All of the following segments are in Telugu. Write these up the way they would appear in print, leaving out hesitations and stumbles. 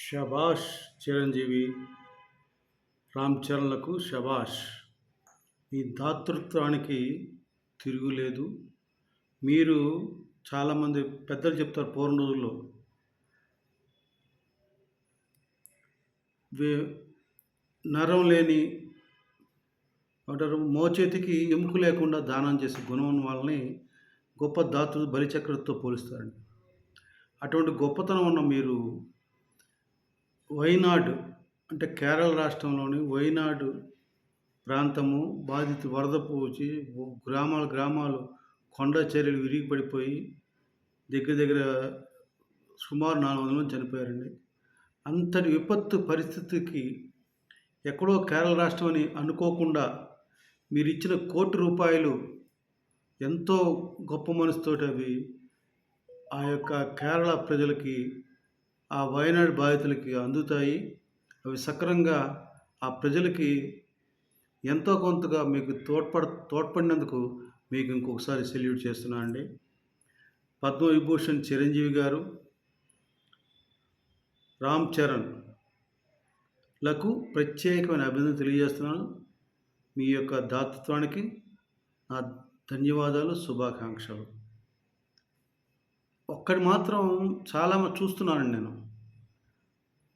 శభాష్ చిరంజీవి, రామ్ చరణ్‌లకు శభాష్! మీ దాతృత్వానికి తిరుగులేదు. మీరు చాలామంది పెద్దలు చెప్తారు పూర్వం రోజుల్లో వే నరం లేని మోచేతికి ఎముక లేకుండా దానం చేసే గుణం ఉన్న వాళ్ళని గొప్ప దాతృ బలిచక్రవర్తితో పోలుస్తారండి. అటువంటి గొప్పతనం ఉన్న మీరు వైనాడ్ అంటే కేరళ రాష్ట్రంలోని వైనాడ్ ప్రాంతము వరద పోచి గ్రామాలు కొండ చర్యలు విరిగి పడిపోయి దగ్గర దగ్గర సుమారు 400 మంది చనిపోయారండి. అంతటి విపత్తు పరిస్థితికి ఎక్కడో కేరళ రాష్ట్రం అని అనుకోకుండా మీరిచ్చిన ₹1,00,00,000 ఎంతో గొప్ప మనసుతోటి అవి ఆ యొక్క కేరళ ప్రజలకి, ఆ వయనాడ్ బాధితులకి అందుతాయి. అవి సక్రమంగా ఆ ప్రజలకి ఎంతో కొంతగా మీకు తోడ్పడినందుకు మీకు ఇంకొకసారి సెల్యూట్ చేస్తున్నానండి. పద్మవిభూషణ్ చిరంజీవి గారు, రామ్ చరణ్‌లకు ప్రత్యేకమైన అభినందనలు తెలియజేస్తున్నాను. మీ యొక్క దాతృత్వానికి నా ధన్యవాదాలు, శుభాకాంక్షలు. ఒక్కటి మాత్రం చూస్తున్నానండి నేను.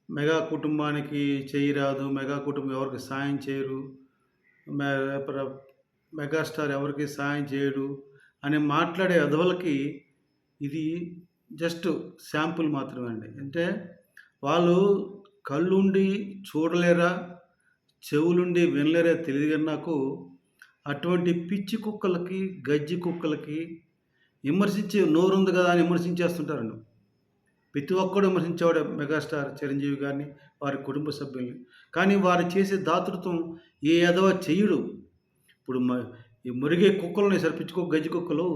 మెగా కుటుంబానికి చెయ్యి రాదు, మెగా కుటుంబం ఎవరికి సాయం చేయరు, మె ప్ర మెగాస్టార్ ఎవరికి సాయం చేయడు అని మాట్లాడే వెధవలకి ఇది జస్ట్ శాంపుల్ మాత్రమే అండి. అంటే వాళ్ళు కళ్ళుండి చూడలేరా, చెవులుండి వినలేరా తెలియదు గాని నాకు అటువంటి పిచ్చి కుక్కలకి, గజ్జి కుక్కలకి విమర్శించే నోరుంది కదా అని విమర్శించేస్తుంటారండి. ప్రతి ఒక్కడు విమర్శించేవాడే మెగాస్టార్ చిరంజీవి గారిని, వారి కుటుంబ సభ్యుల్ని. కానీ వారు చేసే దాతృత్వం ఏ ఎదవ చెయ్యడు. ఇప్పుడు ఈ మురిగే కుక్కలున్నాయి సార్, పిచ్చి కుక్క, గజ్జి కుక్కలు.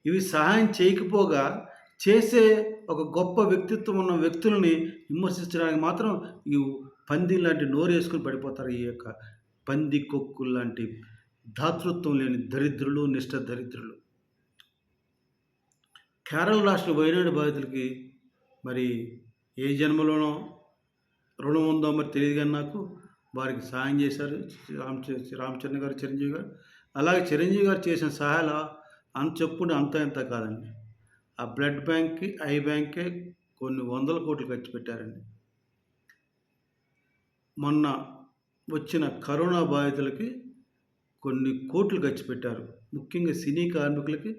ఇవి సహాయం చేయకపోగా చేసే ఒక గొప్ప వ్యక్తిత్వం ఉన్న వ్యక్తులని విమర్శించడానికి మాత్రం ఈ పంది లాంటి నోరేసుకొని పడిపోతారు. ఈ యొక్క పంది కొక్కుల్లాంటి దాతృత్వం లేని దరిద్రులు, నిష్ఠ దరిద్రులు. కేరళ రాష్ట్ర వయనాడు బాధితులకి మరి ఏ జన్మలోనో రుణం ఉందో మరి తెలియదు కానీ నాకు వారికి సహాయం చేశారు రామచరణ్ గారు, చిరంజీవి గారు. అలాగే చిరంజీవి గారు చేసిన సహాయాలు చెప్పుకుంటే అంత ఇంత కాదండి. ఆ బ్లడ్ బ్యాంక్కి, ఐ బ్యాంక్కే కొన్ని వందల కోట్లు ఖర్చు పెట్టారండి. మొన్న వచ్చిన కరోనా బాధితులకి కొన్ని కోట్లు ఖర్చు పెట్టారు. ముఖ్యంగా సినీ కార్మికులకి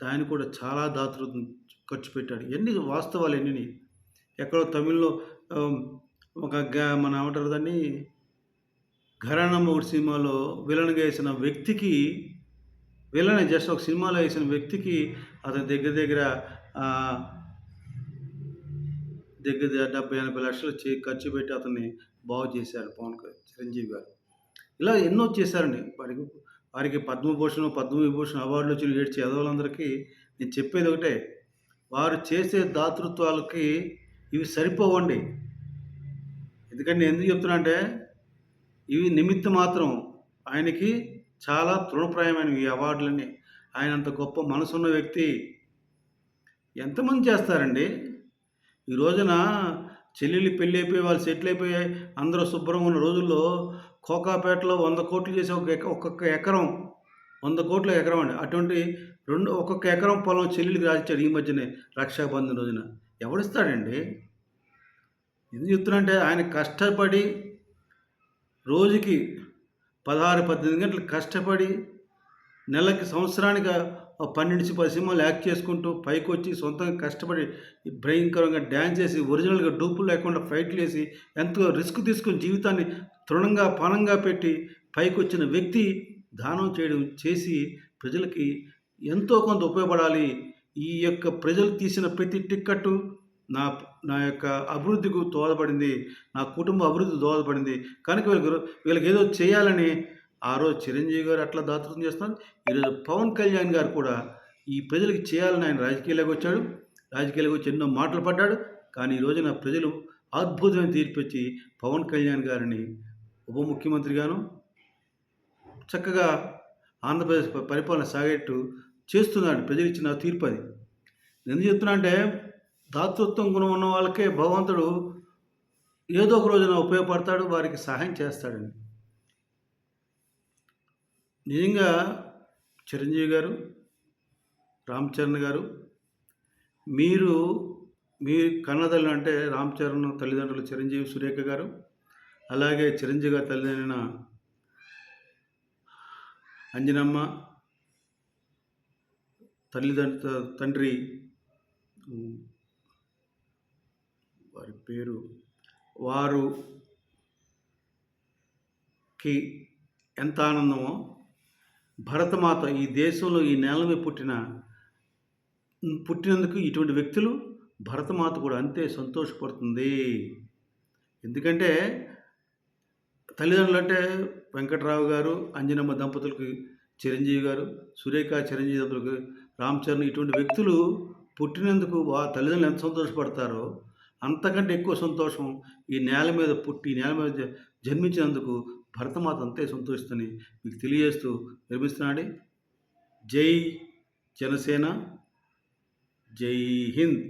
దాన్ని కూడా చాలా దాతృత్వం ఖర్చు పెట్టాడు. ఎన్ని వాస్తవాలు ఎన్ని ఎక్కడో తమిళ్లో మన ఏమంటారు దాన్ని, ఘరానా మొగుడు సినిమాలో విలన్గా వేసిన వ్యక్తికి, విలన్ జస్ట్ ఒక సినిమాలో వేసిన వ్యక్తికి అతని దగ్గర దగ్గర 70-80 లక్షలు ఖర్చు పెట్టి అతన్ని బాగు చేశారు చిరంజీవి గారు. ఇలా ఎన్నో చేశారండి. వారికి పద్మవిభూషణ్ అవార్డులు వచ్చి ఏడ్చే ఎదవలందరికీ నేను చెప్పేది ఒకటే, వారు చేసే దాతృత్వాలకి ఇవి సరిపోవండి. ఎందుకంటే నేను ఎందుకు చెప్తున్నా అంటే ఇవి నిమిత్త మాత్రం. ఆయనకి చాలా తృణప్రాయమైనవి ఈ అవార్డులన్నీ. ఆయన అంత గొప్ప మనసున్న వ్యక్తి. ఎంతమంది చేస్తారండి? ఈ రోజున చెల్లెళ్ళు పెళ్ళి అయిపోయి వాళ్ళు సెటిల్ అయిపోయి అందరూ శుభ్రంగా ఉన్న రోజుల్లో కోకాపేటలో 100 కోట్లు చేసి ఒక్కొక్క ఎకరం 100 కోట్ల ఎకరం అండి. అటువంటి ఒక్కొక్క ఎకరం పొలం చెల్లెలికి రాసిచ్చాడు ఈ మధ్యనే రక్షాబంధన్ రోజున. ఎవడిస్తాడండి? ఎందుకు చెప్తున్నా ఆయన కష్టపడి రోజుకి 16-18 గంటలు కష్టపడి నెలకి సంవత్సరానికి 12-10 సినిమాలు యాక్ట్ చేసుకుంటూ పైకి వచ్చి సొంతంగా కష్టపడి భయంకరంగా డ్యాన్స్ చేసి ఒరిజినల్గా డూపులు లేకుండా ఫైట్లు వేసి ఎంతో రిస్క్ తీసుకుని జీవితాన్ని తృణంగా పణంగా పెట్టి పైకి వచ్చిన వ్యక్తి దానం చేసి ప్రజలకి ఎంతో కొంత ఉపయోగపడాలి. ఈ యొక్క ప్రజలు తీసిన ప్రతి టిక్కెట్టు నా యొక్క అభివృద్ధికి దోహదపడింది, నా కుటుంబ అభివృద్ధి దోహదపడింది. కనుక వీళ్ళకి ఏదో చేయాలని ఆ రోజు చిరంజీవి గారు అట్లా దాతృత్వం చేస్తున్నారు. ఈరోజు పవన్ కళ్యాణ్ గారు కూడా ఈ ప్రజలకి చేయాలని ఆయన రాజకీయాల్లోకి వచ్చాడు. రాజకీయాల్లోకి వచ్చి ఎన్నో మాటలు పడ్డాడు. కానీ ఈ రోజున ప్రజలు అద్భుతమైన తీర్పిచ్చి పవన్ కళ్యాణ్ గారిని ఉప ముఖ్యమంత్రిగాను చక్కగా ఆంధ్రప్రదేశ్ పరిపాలన సాగేట్టు చేస్తున్నాడు. ప్రజలు ఇచ్చిన తీర్పు అది. ఎందుకు చెప్తున్నా అంటే దాతృత్వం గుణం ఉన్న వాళ్ళకే భగవంతుడు ఏదో ఒక రోజున ఉపయోగపడతాడు. వారికి సహాయం చేస్తాడండి. నిజంగా చిరంజీవి గారు, రామ్ చరణ్ గారు, మీరు మీ కన్నతల్లి అంటే రామ్ చరణ్ తల్లిదండ్రులు చిరంజీవి, సురేఖ గారు, అలాగే చిరంజీవి గారి తల్లిదండ్రులైన అంజనమ్మ, తండ్రి హ్మ్, వారి పేరు వారుకి ఎంత ఆనందమో, భరతమాత ఈ దేశంలో ఈ నేల మీద పుట్టినందుకు ఇటువంటి వ్యక్తులు భరతమాత కూడా అంతే సంతోషపడుతుంది. ఎందుకంటే తల్లిదండ్రులంటే వెంకట్రావు గారు, అంజనమ్మ దంపతులకి చిరంజీవి గారు, సురేఖ చిరంజీవి దంపతులకి రామ్ చరణ్ ఇటువంటి వ్యక్తులు పుట్టినందుకు తల్లిదండ్రులు ఎంత సంతోషపడతారో, అంతకంటే ఎక్కువ సంతోషం ఈ నేల మీద పుట్టి, ఈ నేల మీద జన్మించినందుకు భరతమాత అంతే సంతోషిస్తుందని మీకు తెలియజేస్తూ విరమిస్తున్నానండి. జై జనసేన, జై హింద్.